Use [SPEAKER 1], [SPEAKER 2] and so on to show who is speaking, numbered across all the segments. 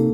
[SPEAKER 1] Hey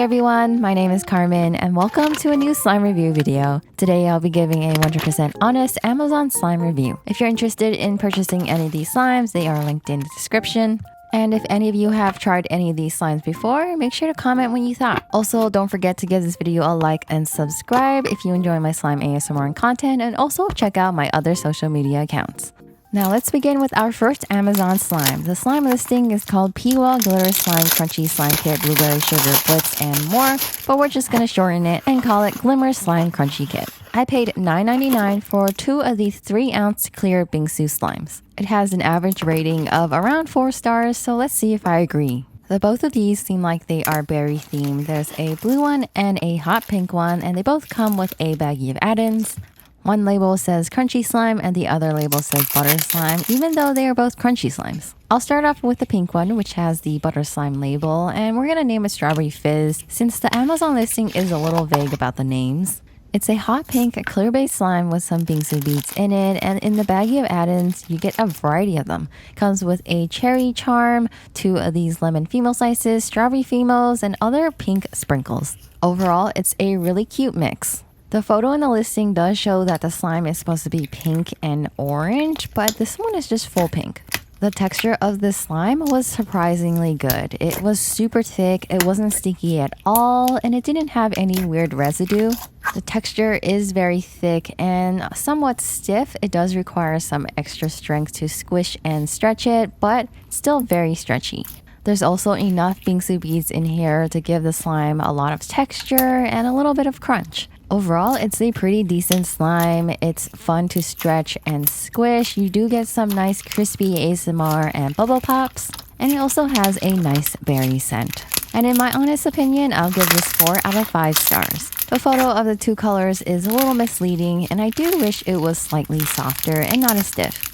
[SPEAKER 1] everyone, my name is Carmen and welcome to a new slime review video. Today I'll be giving a 100% honest Amazon slime review. If you're interested in purchasing any of these slimes, they are linked in the description. And if any of you have tried any of these slimes before, make sure to comment what you thought. Also, don't forget to give this video a like and subscribe if you enjoy my slime ASMR and content, and also check out my other social media accounts. Now let's begin with our first Amazon slime. The slime listing is called Piwa Glitter Slime Crunchy Slime Kit, Blueberry Sugar Blitz, and more, but we're just gonna shorten it and call it Glimmer Slime Crunchy Kit. I paid $9.99 for 2 of these 3-ounce clear bingsu slimes. It has an average rating of around 4 stars, so let's see if I agree. Both of these seem like they are berry themed. There's a blue one and a hot pink one, and they both come with a baggie of add-ins. One label says crunchy slime and the other label says butter slime, even though they are both crunchy slimes. I'll start off with the pink one, which has the butter slime label, and we're gonna name it Strawberry Fizz since the Amazon listing is a little vague about the names. It's a hot pink clear-based slime with some bingsu beads in it, and in the baggie of add-ins, you get a variety of them. Comes with a cherry charm, 2 of these lemon female slices, strawberry females, and other pink sprinkles. Overall, it's a really cute mix. The photo in the listing does show that the slime is supposed to be pink and orange, but this one is just full pink. The texture of this slime was surprisingly good. It was super thick, it wasn't sticky at all, and it didn't have any weird residue. The texture is very thick and somewhat stiff. It does require some extra strength to squish and stretch it, but still very stretchy. There's also enough bingsu beads in here to give the slime a lot of texture and a little bit of crunch. Overall, it's a pretty decent slime. It's fun to stretch and squish. You do get some nice crispy ASMR and bubble pops. And it also has a nice berry scent. And in my honest opinion, I'll give this 4 out of 5 stars. The photo of the 2 colors is a little misleading, and I do wish it was slightly softer and not as stiff.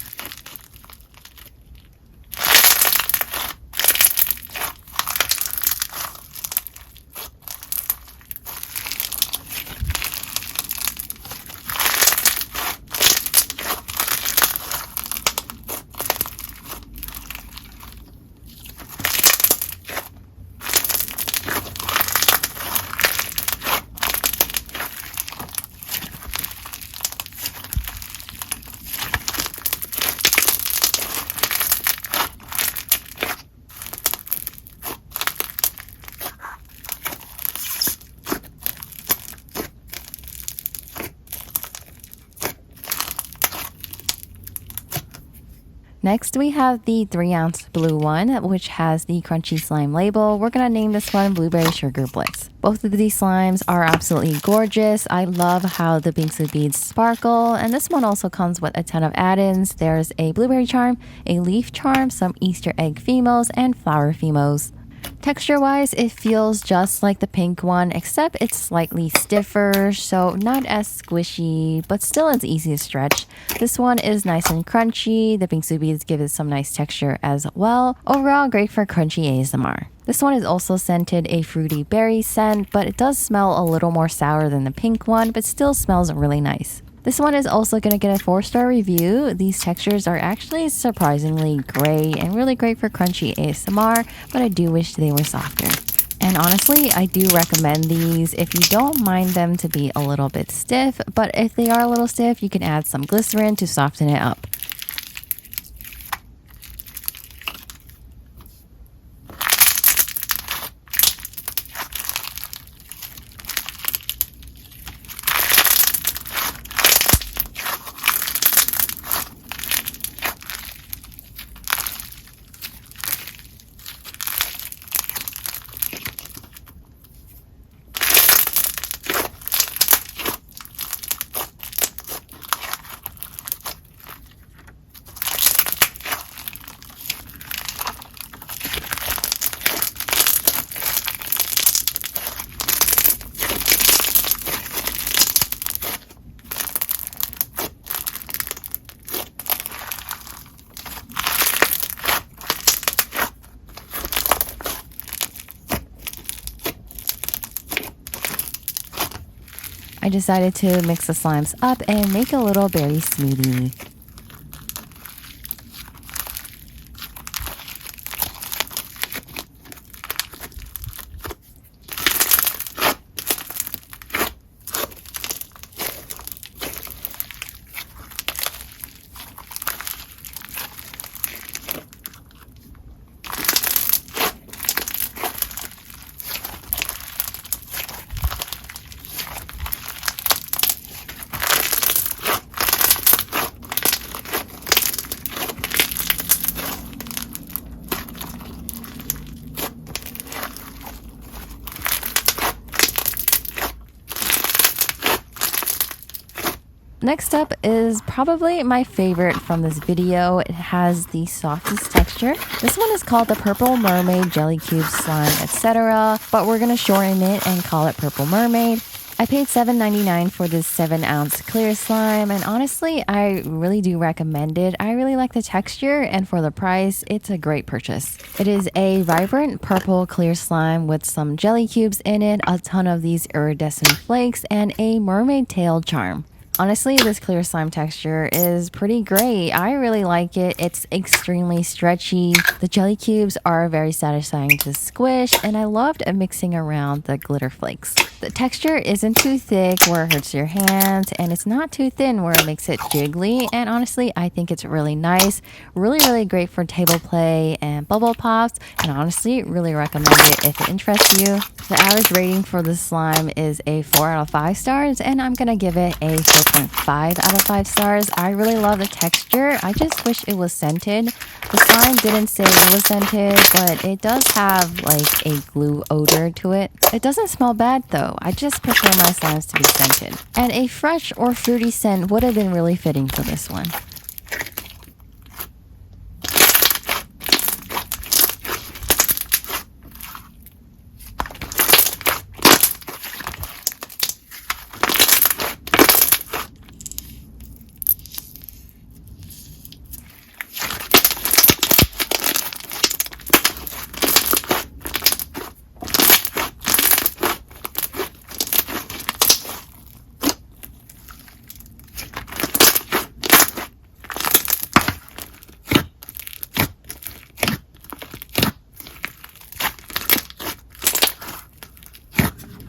[SPEAKER 1] Next, we have the 3-ounce blue one, which has the crunchy slime label. We're gonna name this one Blueberry Sugar Blitz. Both of these slimes are absolutely gorgeous. I love how the bingsu beads sparkle, and this one also comes with a ton of add-ins. There's a blueberry charm, a leaf charm, some Easter egg females, and flower females. Texture-wise, it feels just like the pink one, except it's slightly stiffer, so not as squishy, but still it's easy to stretch. This one is nice and crunchy. The bingsu beads give it some nice texture as well. Overall, great for crunchy ASMR. This one is also scented a fruity berry scent, but it does smell a little more sour than the pink one, but still smells really nice. This one is also going to get a 4-star review. These textures are actually surprisingly great and really great for crunchy ASMR, but I do wish they were softer. And honestly, I do recommend these if you don't mind them to be a little bit stiff, but if they are a little stiff, you can add some glycerin to soften it up. I decided to mix the slimes up and make a little berry smoothie. Next up is probably my favorite from this video. It has the softest texture. This one is called the Purple Mermaid Jelly Cube Slime, etc. But we're gonna shorten it and call it Purple Mermaid. I paid $7.99 for this 7-ounce clear slime, and honestly, I really do recommend it. I really like the texture, and for the price, it's a great purchase. It is a vibrant purple clear slime with some jelly cubes in it, a ton of these iridescent flakes, and a mermaid tail charm. Honestly, this clear slime texture is pretty great. I really like it. It's extremely stretchy. The jelly cubes are very satisfying to squish, and I loved mixing around the glitter flakes. The texture isn't too thick where it hurts your hands, and it's not too thin where it makes it jiggly, and honestly, I think it's really nice. Really great for table play and bubble pops, and honestly, really recommend it if it interests you. The average rating for this slime is a 4 out of 5 stars, and I'm gonna give it a 4.5 out of 5 stars. I really love the texture. I just wish it was scented. The slime didn't say it was scented, but it does have like a glue odor to it. It doesn't smell bad though. I just prefer my slimes to be scented. And a fresh or fruity scent would have been really fitting for this one.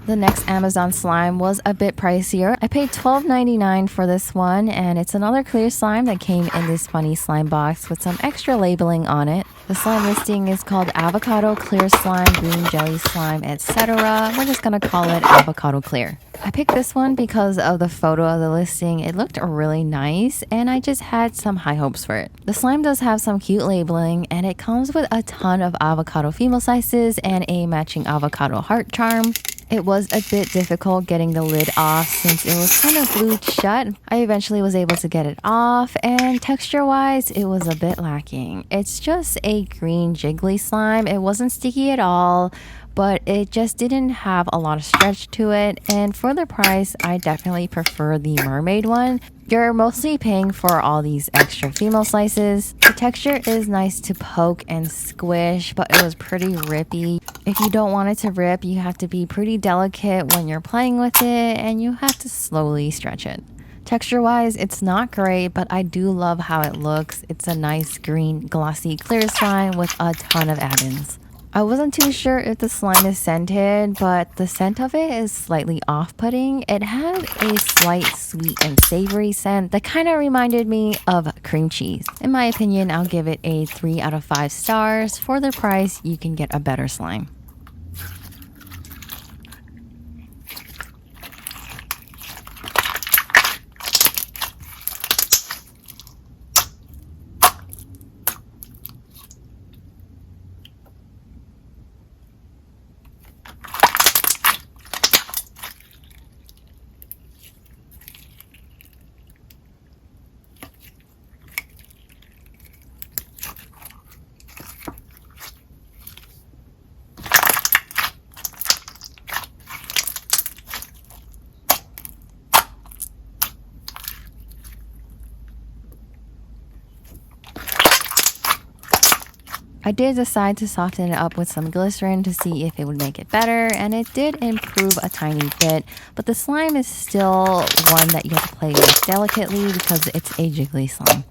[SPEAKER 1] The next Amazon slime was a bit pricier. I paid $12.99 for this one, and it's another clear slime that came in this funny slime box with some extra labeling on it. The slime listing is called Avocado Clear Slime, Green Jelly Slime, etc. We're just gonna call it Avocado Clear. I picked this one because of the photo of the listing. It looked really nice, and I just had some high hopes for it. The slime does have some cute labeling, and it comes with a ton of avocado female sizes and a matching avocado heart charm. It was a bit difficult getting the lid off since it was kind of glued shut. I eventually was able to get it off, and texture-wise, it was a bit lacking. It's just a green jiggly slime. It wasn't sticky at all, but it just didn't have a lot of stretch to it, and for the price, I definitely prefer the Mermaid one. You're mostly paying for all these extra female slices. The texture is nice to poke and squish, but it was pretty rippy. If you don't want it to rip, you have to be pretty delicate when you're playing with it, and you have to slowly stretch it. Texture-wise, it's not great, but I do love how it looks. It's a nice green, glossy, clear slime with a ton of add-ins. I wasn't too sure if the slime is scented, but the scent of it is slightly off-putting. It had a slight sweet and savory scent that kind of reminded me of cream cheese. In my opinion, I'll give it a 3 out of 5 stars. For the price, you can get a better slime. I did decide to soften it up with some glycerin to see if it would make it better, and it did improve a tiny bit, but the slime is still one that you have to play with delicately because it's a jiggly slime.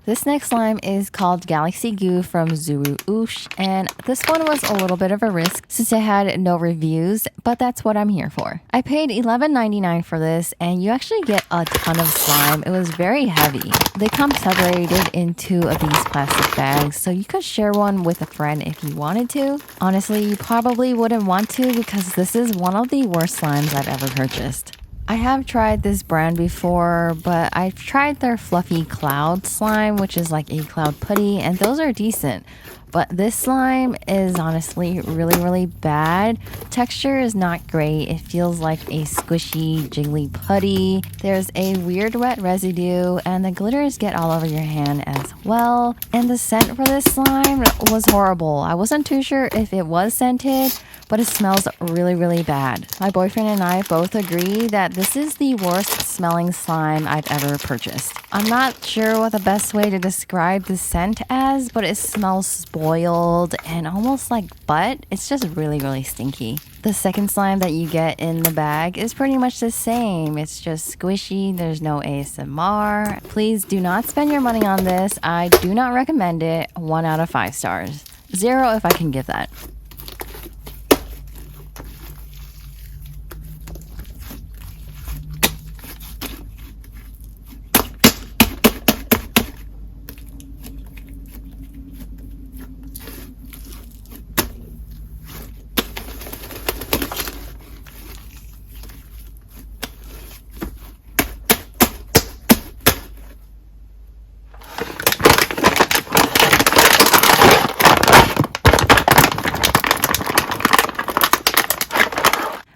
[SPEAKER 1] This next slime is called Galaxy Goo from Zuru Oosh, and this one was a little bit of a risk since it had no reviews, but that's what I'm here for. I paid $11.99 for this, and you actually get a ton of slime. It was very heavy. They come separated into these plastic bags, so you could share one with a friend if you wanted to. Honestly, you probably wouldn't want to because this is one of the worst slimes I've ever purchased. I have tried this brand before, but I've tried their fluffy cloud slime, which is like a cloud putty, and those are decent. But this slime is honestly really bad. Texture is not great. It feels like a squishy, jiggly putty. There's a weird wet residue, and the glitters get all over your hand as well. And the scent for this slime was horrible. I wasn't too sure if it was scented, but it smells really bad. My boyfriend and I both agree that this is the worst smelling slime I've ever purchased. I'm not sure what the best way to describe the scent as, but it smells spoiled and almost like butt. It's just really stinky. The second slime that you get in the bag is pretty much the same. It's just squishy. There's no ASMR. Please do not spend your money on this. I do not recommend it. 1 out of 5 stars. 0 if I can give that.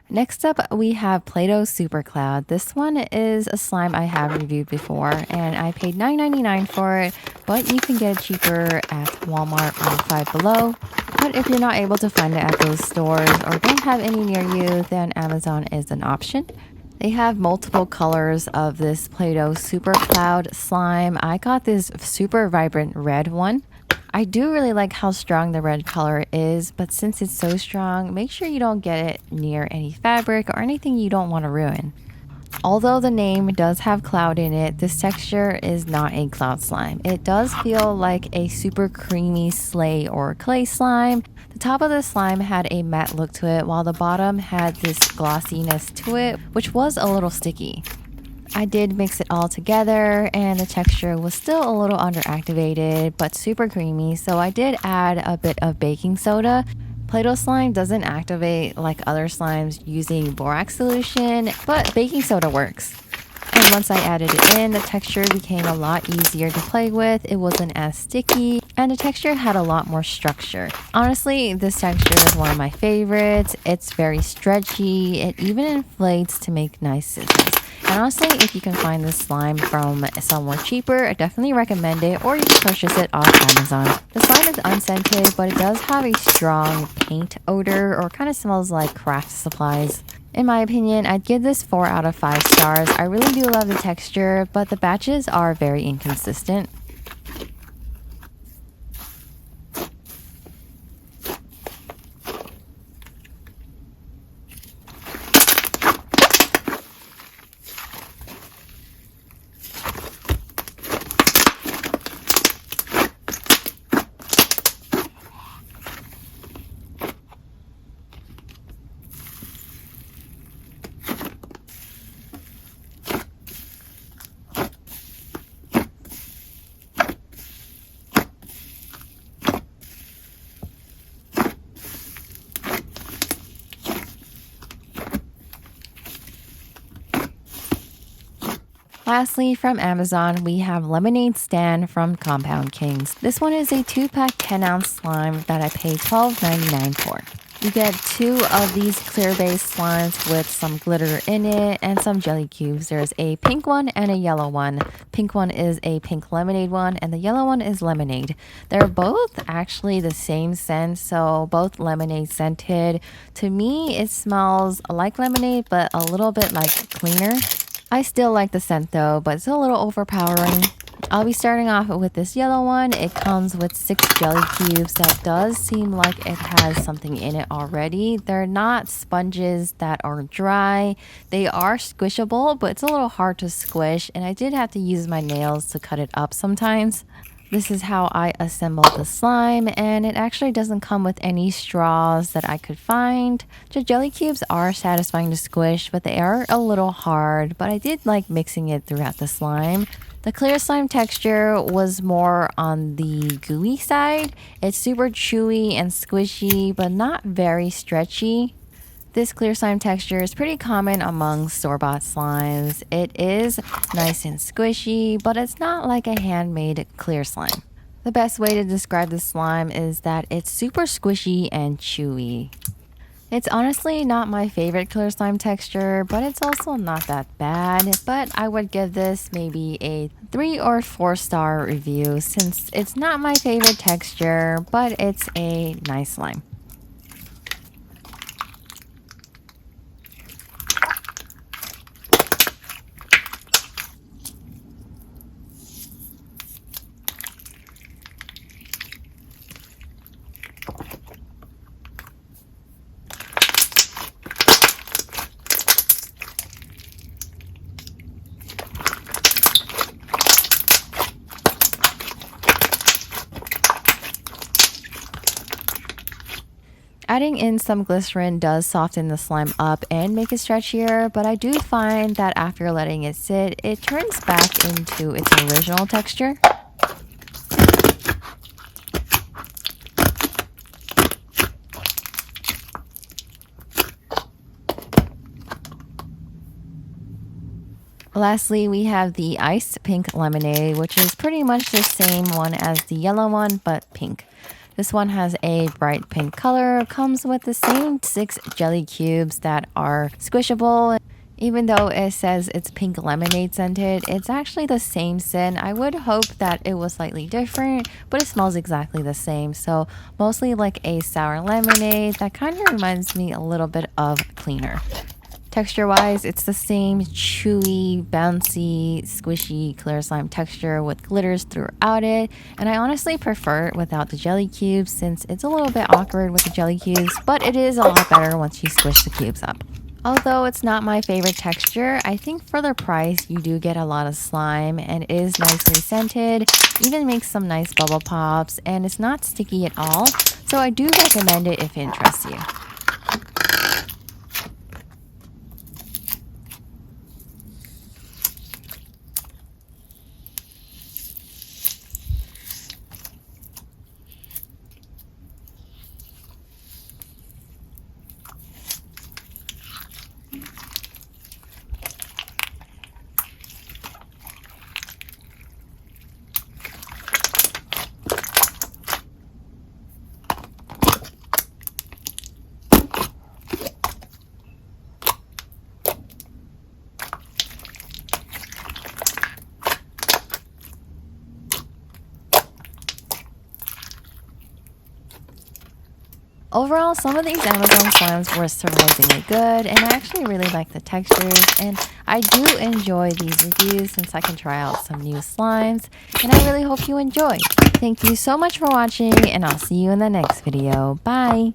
[SPEAKER 1] Next up, we have Play-Doh Super Cloud. This one is a slime I have reviewed before, and I paid $9.99 for it, but you can get it cheaper at Walmart or Five Below. But if you're not able to find it at those stores or don't have any near you, then Amazon is an option. They have multiple colors of this Play-Doh Super Cloud slime. I got this super vibrant red one. I do really like how strong the red color is, but since it's so strong, make sure you don't get it near any fabric or anything you don't want to ruin. Although the name does have cloud in it, this texture is not a cloud slime. It does feel like a super creamy slay or clay slime. The top of the slime had a matte look to it, while the bottom had this glossiness to it, which was a little sticky. I did mix it all together and the texture was still a little underactivated but super creamy, so I did add a bit of baking soda. Play-Doh slime doesn't activate like other slimes using borax solution, but baking soda works. And once I added it in, the texture became a lot easier to play with. It wasn't as sticky, and the texture had a lot more structure. Honestly, this texture is one of my favorites. It's very stretchy. It even inflates to make nice scissors. And honestly, if you can find this slime from somewhere cheaper, I definitely recommend it, or you can purchase it off Amazon. The slime is unscented, but it does have a strong paint odor, or kind of smells like craft supplies. In my opinion, I'd give this 4 out of 5 stars. I really do love the texture, but the batches are very inconsistent. Lastly, from Amazon, we have Lemonade Stand from Compound Kings. This one is a 2-pack 10-ounce slime that I paid $12.99 for. You get 2 of these clear-based slimes with some glitter in it and some jelly cubes. There's a pink one and a yellow one. Pink one is a pink lemonade one, and the yellow one is lemonade. They're both actually the same scent, so both lemonade scented. To me, it smells like lemonade, but a little bit like cleaner. I still like the scent though, but it's a little overpowering. I'll be starting off with this yellow one. It comes with 6 jelly cubes. That does seem like it has something in it already. They're not sponges that are dry. They are squishable, but it's a little hard to squish, and I did have to use my nails to cut it up sometimes. This is how I assembled the slime, and it actually doesn't come with any straws that I could find. The jelly cubes are satisfying to squish, but they are a little hard, but I did like mixing it throughout the slime. The clear slime texture was more on the gooey side. It's super chewy and squishy, but not very stretchy. This clear slime texture is pretty common among store-bought slimes. It is nice and squishy, but it's not like a handmade clear slime. The best way to describe the slime is that it's super squishy and chewy. It's honestly not my favorite clear slime texture, but it's also not that bad. But I would give this maybe a 3 or 4 star review since it's not my favorite texture, but it's a nice slime. Adding in some glycerin does soften the slime up and make it stretchier, but I do find that after letting it sit, it turns back into its original texture. Lastly, we have the iced pink lemonade, which is pretty much the same one as the yellow one, but pink. This one has a bright pink color, comes with the same 6 jelly cubes that are squishable. Even though it says it's pink lemonade scented, it's actually the same scent. I would hope that it was slightly different, but it smells exactly the same. So mostly like a sour lemonade. That kind of reminds me a little bit of Cleaner. Texture-wise, it's the same chewy, bouncy, squishy clear slime texture with glitters throughout it. And I honestly prefer it without the jelly cubes since it's a little bit awkward with the jelly cubes, but it is a lot better once you squish the cubes up. Although it's not my favorite texture, I think for the price you do get a lot of slime and it is nicely scented, even makes some nice bubble pops, and it's not sticky at all. So I do recommend it if it interests you. Overall, some of these Amazon slimes were surprisingly good, and I actually really like the textures, and I do enjoy these reviews since I can try out some new slimes, and I really hope you enjoy. Thank you so much for watching, and I'll see you in the next video. Bye!